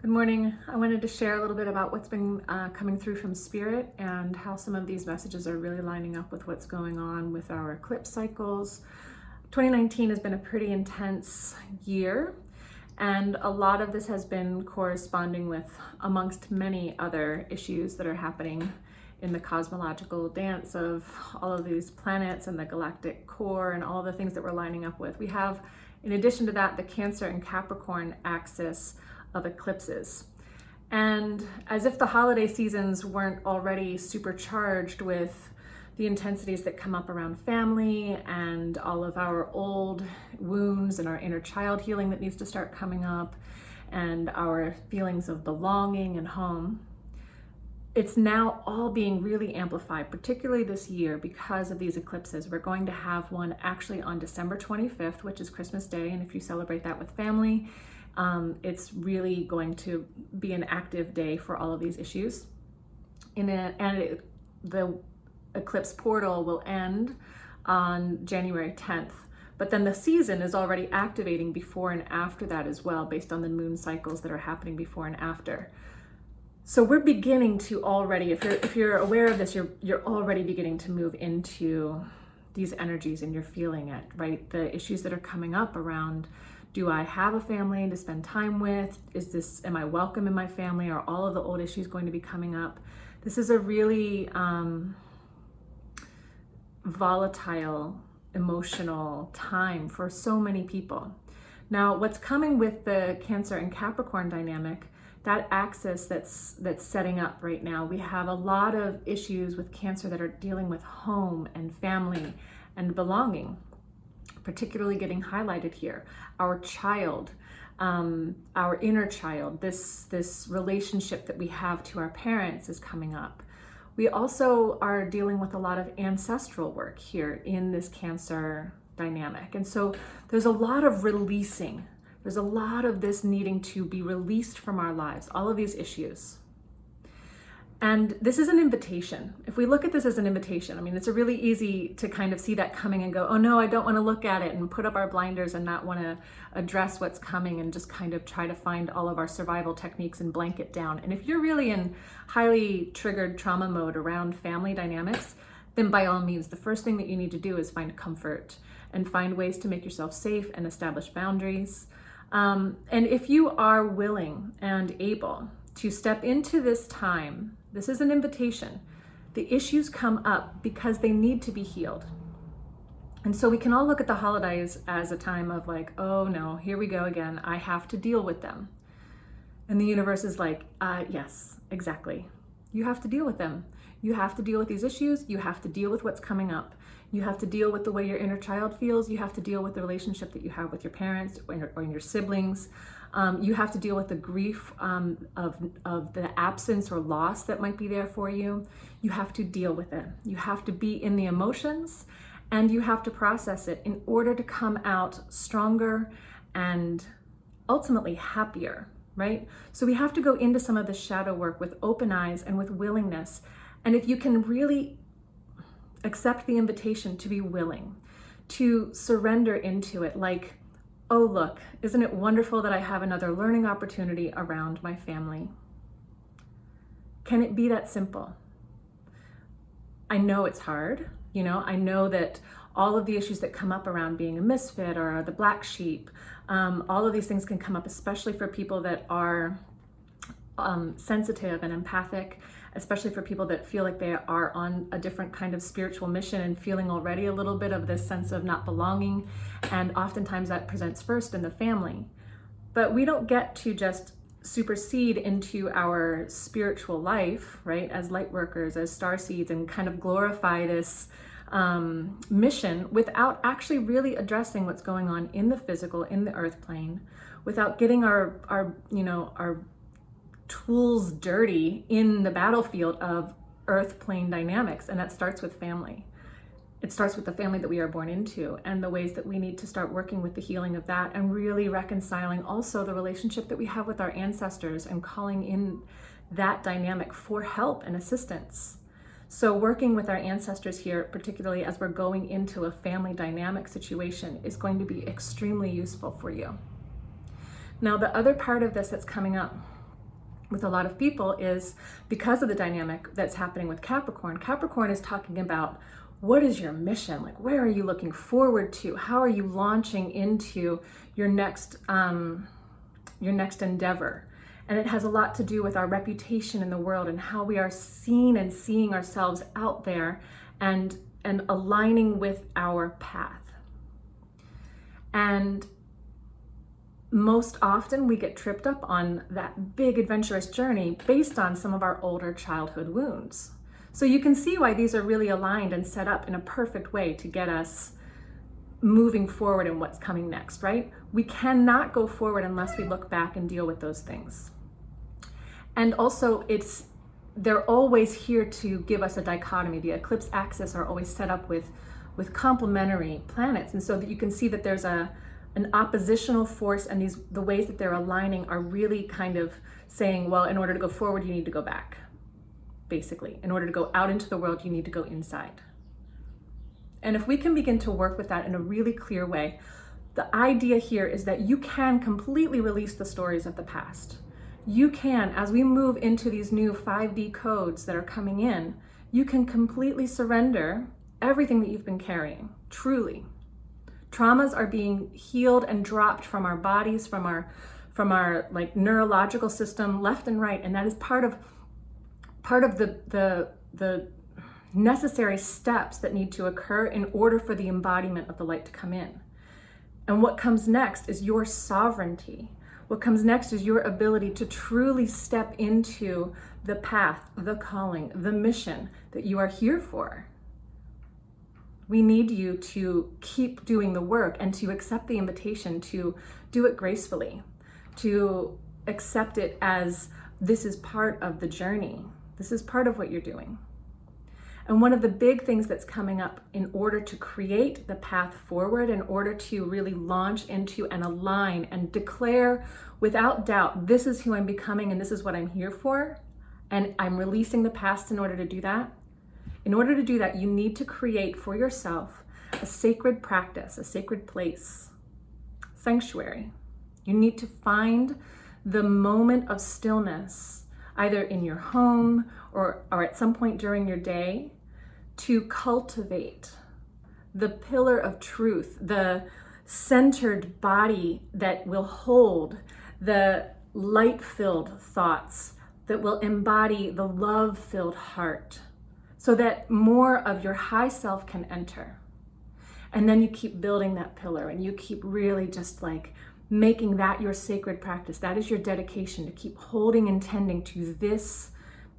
Good morning. I wanted to share a little bit about what's been coming through from Spirit and how some of these messages are really lining up with what's going on with our eclipse cycles. 2019 has been a pretty intense year, and a lot of this has been corresponding with, amongst many other issues that are happening in the cosmological dance of all of these planets and the galactic core and all the things that we're lining up with. We have, in addition to that, the Cancer and Capricorn axis of eclipses. And as if the holiday seasons weren't already supercharged with the intensities that come up around family and all of our old wounds and our inner child healing that needs to start coming up and our feelings of belonging and home, it's now all being really amplified, particularly this year because of these eclipses. We're going to have one actually on December 25th, which is Christmas Day, and if you celebrate that with family, it's really going to be an active day for all of these issues. The eclipse portal will end on January 10th, but then the season is already activating before and after that as well, based on the moon cycles that are happening before and after. So we're beginning to already, if you're aware of this, you're already beginning to move into these energies and you're feeling it, right? The issues that are coming up around, do I have a family to spend time with? Am I welcome in my family? Are all of the old issues going to be coming up? This is a really volatile, emotional time for so many people. Now, what's coming with the Cancer and Capricorn dynamic, that axis that's setting up right now, we have a lot of issues with Cancer that are dealing with home and family and belonging, particularly getting highlighted here. Our child, our inner child, this relationship that we have to our parents is coming up. We also are dealing with a lot of ancestral work here in this Cancer dynamic. And so there's a lot of releasing. There's a lot of this needing to be released from our lives, all of these issues. And this is an invitation. If we look at this as an invitation, I mean, it's really easy to kind of see that coming and go, oh no, I don't want to look at it, and put up our blinders and not want to address what's coming and just kind of try to find all of our survival techniques and blanket down. And if you're really in highly triggered trauma mode around family dynamics, then by all means, the first thing that you need to do is find comfort and find ways to make yourself safe and establish boundaries. And if you are willing and able to step into this time, this is an invitation. The issues come up because they need to be healed. And so we can all look at the holidays as a time of like, oh no, here we go again. I have to deal with them. And the universe is like, yes, exactly. You have to deal with them. You have to deal with these issues. You have to deal with what's coming up. You have to deal with the way your inner child feels. You have to deal with the relationship that you have with your parents or your siblings. You have to deal with the grief of the absence or loss that might be there for you. You have to deal with it. You have to be in the emotions and you have to process it in order to come out stronger and ultimately happier, right? So we have to go into some of the shadow work with open eyes and with willingness. And if you can really accept the invitation to be willing, to surrender into it, like, oh, look, isn't it wonderful that I have another learning opportunity around my family? Can it be that simple? I know it's hard. I know that all of the issues that come up around being a misfit or the black sheep, all of these things can come up, especially for people that are sensitive and empathic, especially for people that feel like they are on a different kind of spiritual mission and feeling already a little bit of this sense of not belonging. And oftentimes that presents first in the family. But we don't get to just supersede into our spiritual life, right, as light workers, as starseeds, and kind of glorify this mission without actually really addressing what's going on in the physical, in the earth plane, without getting our tools dirty in the battlefield of earth plane dynamics. And that starts with family. It starts with the family that we are born into and the ways that we need to start working with the healing of that and really reconciling also the relationship that we have with our ancestors and calling in that dynamic for help and assistance. So working with our ancestors here, particularly as we're going into a family dynamic situation, is going to be extremely useful for you. Now, the other part of this that's coming up with a lot of people is because of the dynamic that's happening with Capricorn. Capricorn is talking about, what is your mission? Like, where are you looking forward to? How are you launching into your next endeavor? And it has a lot to do with our reputation in the world and how we are seen and seeing ourselves out there and aligning with our path. And most often we get tripped up on that big adventurous journey based on some of our older childhood wounds. So you can see why these are really aligned and set up in a perfect way to get us moving forward in what's coming next, right? We cannot go forward unless we look back and deal with those things. And also they're always here to give us a dichotomy. The eclipse axis are always set up with complementary planets. And so that you can see that there's an oppositional force, and the ways that they're aligning are really kind of saying, well, in order to go forward, you need to go back. Basically, in order to go out into the world, you need to go inside. And if we can begin to work with that in a really clear way, the idea here is that you can completely release the stories of the past. You can, as we move into these new 5D codes that are coming in, you can completely surrender everything that you've been carrying, truly. Traumas are being healed and dropped from our bodies, from our like neurological system, left and right, and that is part of the necessary steps that need to occur in order for the embodiment of the light to come in. And what comes next is your sovereignty. What comes next is your ability to truly step into the path, the calling, the mission that you are here for. We need you to keep doing the work and to accept the invitation to do it gracefully, to accept it as this is part of the journey. This is part of what you're doing. And one of the big things that's coming up in order to create the path forward, in order to really launch into and align and declare without doubt, this is who I'm becoming and this is what I'm here for, and I'm releasing the past in order to do that. In order to do that, you need to create for yourself a sacred practice, a sacred place, sanctuary. You need to find the moment of stillness, either in your home or at some point during your day, to cultivate the pillar of truth, the centered body that will hold the light-filled thoughts, that will embody the love-filled heart, so that more of your high self can enter. And then you keep building that pillar, and you keep really just like making that your sacred practice. That is your dedication, to keep holding and tending to this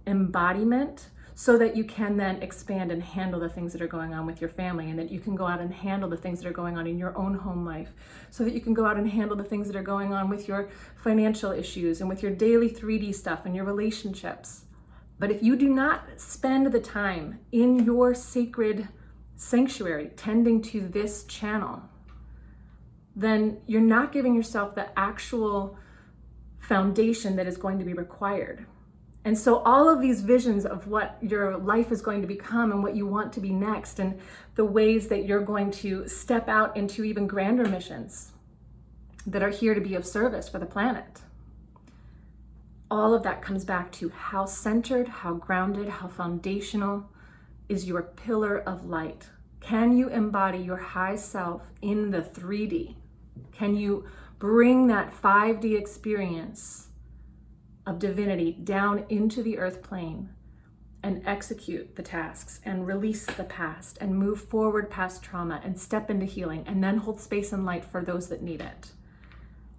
embodiment, so that you can then expand and handle the things that are going on with your family, and that you can go out and handle the things that are going on in your own home life, so that you can go out and handle the things that are going on with your financial issues and with your daily 3D stuff and your relationships. But if you do not spend the time in your sacred sanctuary tending to this channel, then you're not giving yourself the actual foundation that is going to be required. And so all of these visions of what your life is going to become and what you want to be next, and the ways that you're going to step out into even grander missions that are here to be of service for the planet, all of that comes back to how centered, how grounded, how foundational is your pillar of light. Can you embody your high self in the 3D? Can you bring that 5D experience of divinity down into the earth plane and execute the tasks and release the past and move forward past trauma and step into healing and then hold space and light for those that need it?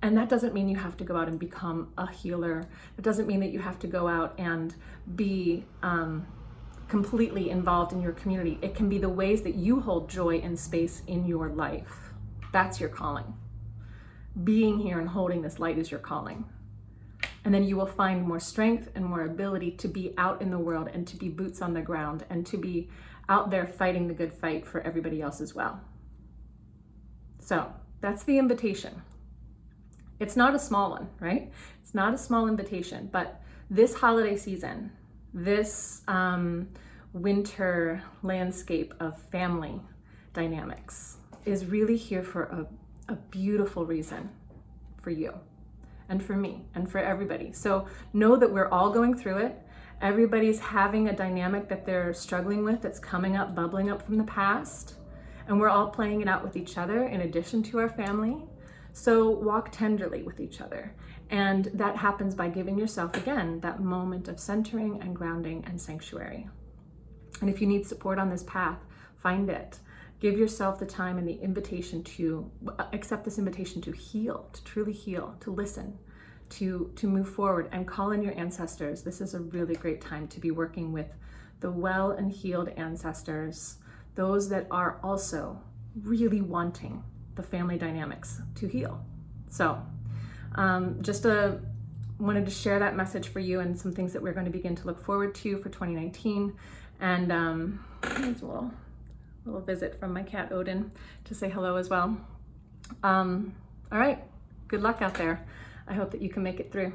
And that doesn't mean you have to go out and become a healer. It doesn't mean that you have to go out and be completely involved in your community. It can be the ways that you hold joy and space in your life. That's your calling. Being here and holding this light is your calling. And then you will find more strength and more ability to be out in the world and to be boots on the ground and to be out there fighting the good fight for everybody else as well. So that's the invitation. It's not a small one, right? It's not a small invitation, but this holiday season, this winter landscape of family dynamics is really here for a beautiful reason for you. and for me and for everybody. So know that we're all going through it. Everybody's having a dynamic that they're struggling with that's coming up, bubbling up from the past. And we're all playing it out with each other in addition to our family. So walk tenderly with each other. And that happens by giving yourself, again, that moment of centering and grounding and sanctuary. And if you need support on this path, find it. Give yourself the time and the invitation to accept this invitation to heal, to truly heal, to listen, to move forward, and call in your ancestors. This is a really great time to be working with the well and healed ancestors, those that are also really wanting the family dynamics to heal. So wanted to share that message for you and some things that we're going to begin to look forward to for 2019. And here's a little visit from my cat Odin to say hello as well. All right, good luck out there. I hope that you can make it through.